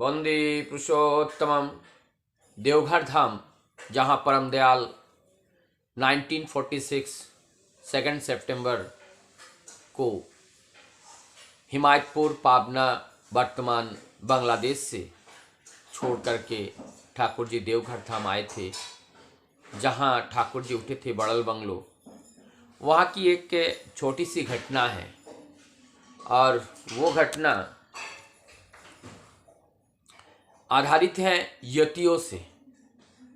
वंदे पुरुषोत्तमम। देवघर धाम, जहाँ परम दयाल 1946 2 सितंबर को हिमायतपुर पाबना वर्तमान बांग्लादेश से छोड़ करके ठाकुर जी देवघर धाम आए थे, जहाँ ठाकुर जी उठे थे बड़ल बंगलो। वहाँ की एक छोटी सी घटना है और वो घटना आधारित है यतियों से।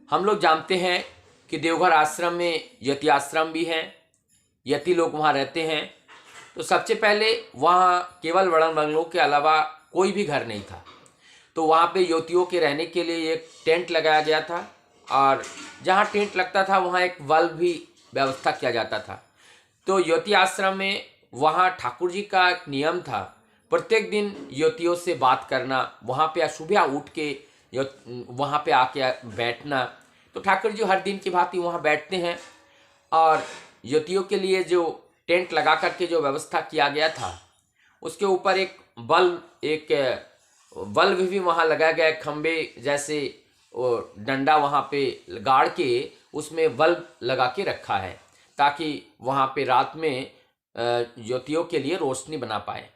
हम लोग जानते हैं कि देवघर आश्रम में यति आश्रम भी है, यति लोग वहाँ रहते हैं। तो सबसे पहले वहाँ केवल बड़ल बंगलों के अलावा कोई भी घर नहीं था, तो वहाँ पे यतियों के रहने के लिए एक टेंट लगाया गया था और जहाँ टेंट लगता था वहाँ एक बल्ब भी व्यवस्था किया जाता था। तो यति आश्रम में वहाँ ठाकुर जी का एक नियम था, प्रत्येक दिन यतियों से बात करना, वहाँ पे सुबह उठ के वहाँ पे आके बैठना। तो ठाकुर जी हर दिन की भांति वहाँ बैठते हैं और यतियों के लिए जो टेंट लगा करके जो व्यवस्था किया गया था उसके ऊपर एक बल्ब भी वहाँ लगाया गया है, खम्बे जैसे डंडा वहाँ पे गाड़ के उसमें बल्ब लगा के रखा है ताकि वहाँ पे रात में ज्योतियों के लिए रोशनी बना पाए।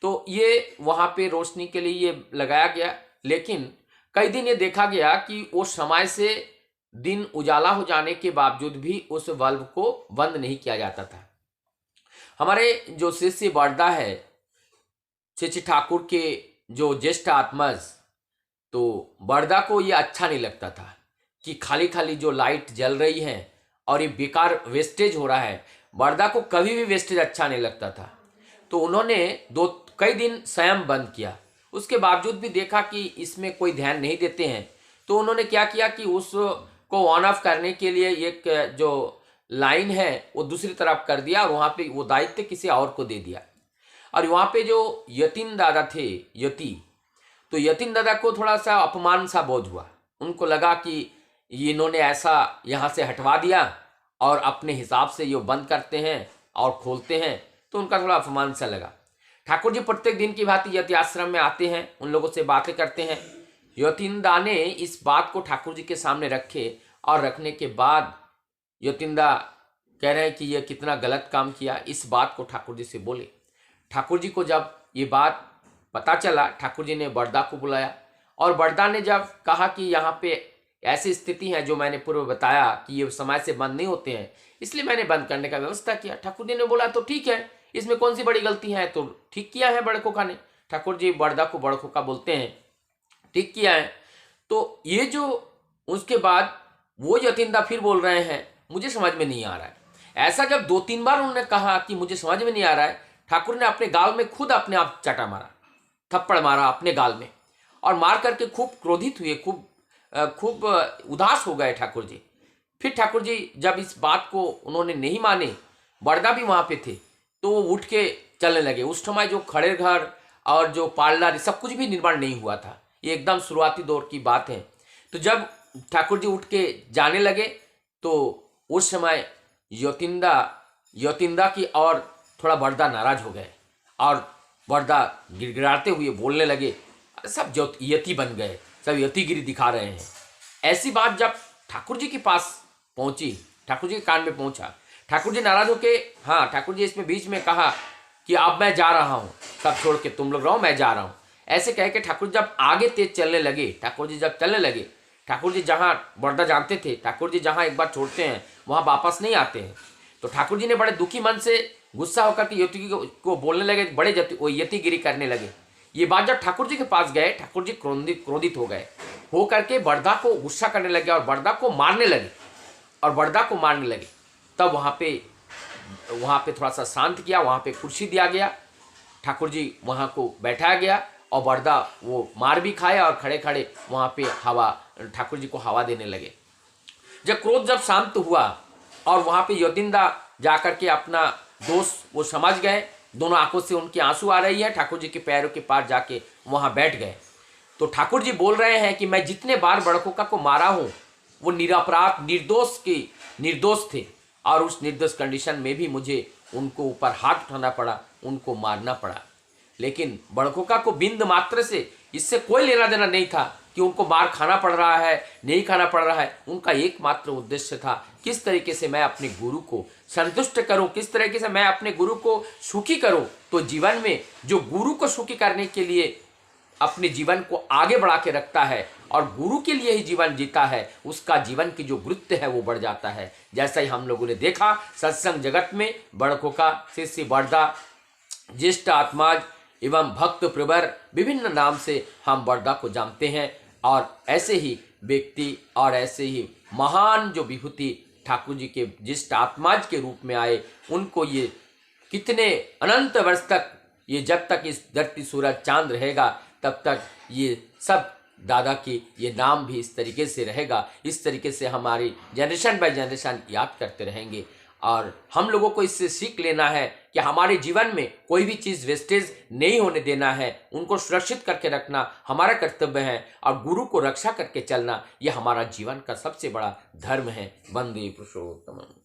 तो ये वहाँ पे रोशनी के लिए ये लगाया गया, लेकिन कई दिन ये देखा गया कि उस समय से दिन उजाला हो जाने के बावजूद भी उस बल्ब को बंद नहीं किया जाता था। हमारे जो शिष्य बरदा है, शिष्य ठाकुर के जो ज्येष्ठ आत्मज, तो बरदा को ये अच्छा नहीं लगता था कि खाली खाली जो लाइट जल रही है और ये बेकार वेस्टेज हो रहा है। बरदा को कभी भी वेस्टेज अच्छा नहीं लगता था, तो उन्होंने कई दिन स्वयं बंद किया। उसके बावजूद भी देखा कि इसमें कोई ध्यान नहीं देते हैं, तो उन्होंने क्या किया कि उसको ऑन ऑफ करने के लिए एक जो लाइन है वो दूसरी तरफ कर दिया और वहाँ पे वो दायित्व किसी और को दे दिया। और वहाँ पे जो यतीन दादा थे, तो यतीन दादा को थोड़ा सा अपमान सा बोध हुआ। उनको लगा कि इन्होंने ऐसा यहाँ से हटवा दिया और अपने हिसाब से ये बंद करते हैं और खोलते हैं, तो उनका थोड़ा अपमान सा लगा। ठाकुर जी प्रत्येक दिन की भांति यति आश्रम में आते हैं, उन लोगों से बातें करते हैं। यतींदा ने इस बात को ठाकुर जी के सामने रखे और रखने के बाद यतींदा कह रहे हैं कि यह कितना गलत काम किया। इस बात को ठाकुर जी से बोले। ठाकुर जी को जब ये बात पता चला, ठाकुर जी ने बरदा को बुलाया और बरदा ने जब कहा कि यहाँ पे ऐसी स्थिति है जो मैंने पूर्व बताया कि ये समय से बंद नहीं होते हैं, इसलिए मैंने बंद करने का व्यवस्था किया। ठाकुर जी ने बोला तो ठीक है, इसमें कौन सी बड़ी गलती है, तो ठीक किया है बड़ खोखा ने। ठाकुर जी बरदा को बड़ खोखा बोलते हैं, ठीक किया है। तो ये जो उसके बाद वो यतींदा फिर बोल रहे हैं मुझे समझ में नहीं आ रहा है। ऐसा जब 2-3 बार उन्होंने कहा कि मुझे समझ में नहीं आ रहा है, ठाकुर ने अपने गाल में खुद अपने आप चाटा मारा, थप्पड़ मारा अपने गाल में और मार करके खूब क्रोधित हुए, खूब उदास हो गए ठाकुर जी। फिर ठाकुर जी जब इस बात को उन्होंने नहीं माने, बरदा भी वहाँ पे थे, तो वो उठ के चलने लगे। उस समय जो खड़े घर और जो पार्लर सब कुछ भी निर्माण नहीं हुआ था, ये एकदम शुरुआती दौर की बात है। तो जब ठाकुर जी उठ के जाने लगे तो उस समय यतींदा की और थोड़ा बरदा नाराज हो गए और बरदा गिड़गिड़ाते हुए बोलने लगे, सब यति बन गए, सब यतिगिरी दिखा रहे हैं। ऐसी बात जब ठाकुर जी के पास पहुंची, ठाकुर जी के कान में पहुंचा, ठाकुर जी नाराज होके, हाँ ठाकुर जी इसमें बीच में कहा कि अब मैं जा रहा हूँ, सब छोड़ के तुम लोग रहो, मैं जा रहा हूँ। ऐसे कह के ठाकुर जब आगे तेज चलने लगे, ठाकुर जी जब चलने लगे, ठाकुर जी जहाँ बरदा जानते थे, ठाकुर जी जहाँ एक बार छोड़ते हैं वहाँ वापस नहीं आते हैं। तो ठाकुर जी ने बड़े दुखी मन से गुस्सा होकर के यति को बोलने लगे, बड़े यतिगिरी करने लगे। ये बात जब ठाकुर जी के पास गए, ठाकुर जी क्रोधित हो गए, हो करके बरदा को गुस्सा करने लगे और बरदा को मारने लगे। तब वहाँ पे थोड़ा सा शांत किया, वहाँ पे कुर्सी दिया गया, ठाकुर जी वहाँ को बैठाया गया और बरदा वो मार भी खाया और खड़े खड़े वहाँ पे ठाकुर जी को हवा देने लगे। जब क्रोध जब शांत हुआ और वहाँ पे यतींदा जाकर के अपना दोष वो समझ गए, दोनों आंखों से उनकी आंसू आ रही है, ठाकुर जी के पैरों के पास जाके वहाँ बैठ गए। तो ठाकुर जी बोल रहे हैं कि मैं जितने बार बड़खोखा को मारा हूँ वो निरपराध निर्दोष थे और उस निर्दोष कंडीशन में भी मुझे उनको ऊपर हाथ उठाना पड़ा, उनको मारना पड़ा। लेकिन बड़खोखा को बिंद मात्र से इससे कोई लेना देना नहीं था कि उनको मार खाना पड़ रहा है नहीं खाना पड़ रहा है। उनका एकमात्र उद्देश्य था किस तरीके से मैं अपने गुरु को संतुष्ट करूं, किस तरीके से मैं अपने गुरु को सुखी करूं। तो जीवन में जो गुरु को सुखी करने के लिए अपने जीवन को आगे बढ़ा के रखता है और गुरु के लिए ही जीवन जीता है, उसका जीवन की जो गुरुत्व है वो बढ़ जाता है। जैसा ही हम लोगों ने देखा सत्संग जगत में बड़खोखा, शिष्य बड़दा, ज्येष्ठ आत्माज एवं भक्त प्रवर विभिन्न नाम से हम बड़दा को जानते हैं। और ऐसे ही व्यक्ति और ऐसे ही महान जो विभूति ठाकुर जी के ज्येष्ठ आत्माज के रूप में आए, उनको ये कितने अनंत वर्ष तक, ये जब तक इस धरती सूरज चांद रहेगा तब तक ये सब दादा की ये नाम भी इस तरीके से रहेगा। इस तरीके से हमारी जनरेशन बाय जनरेशन याद करते रहेंगे। और हम लोगों को इससे सीख लेना है कि हमारे जीवन में कोई भी चीज़ वेस्टेज नहीं होने देना है, उनको सुरक्षित करके रखना हमारा कर्तव्य है और गुरु को रक्षा करके चलना ये हमारा जीवन का सबसे बड़ा धर्म है। वंदे पुरुषोत्तम।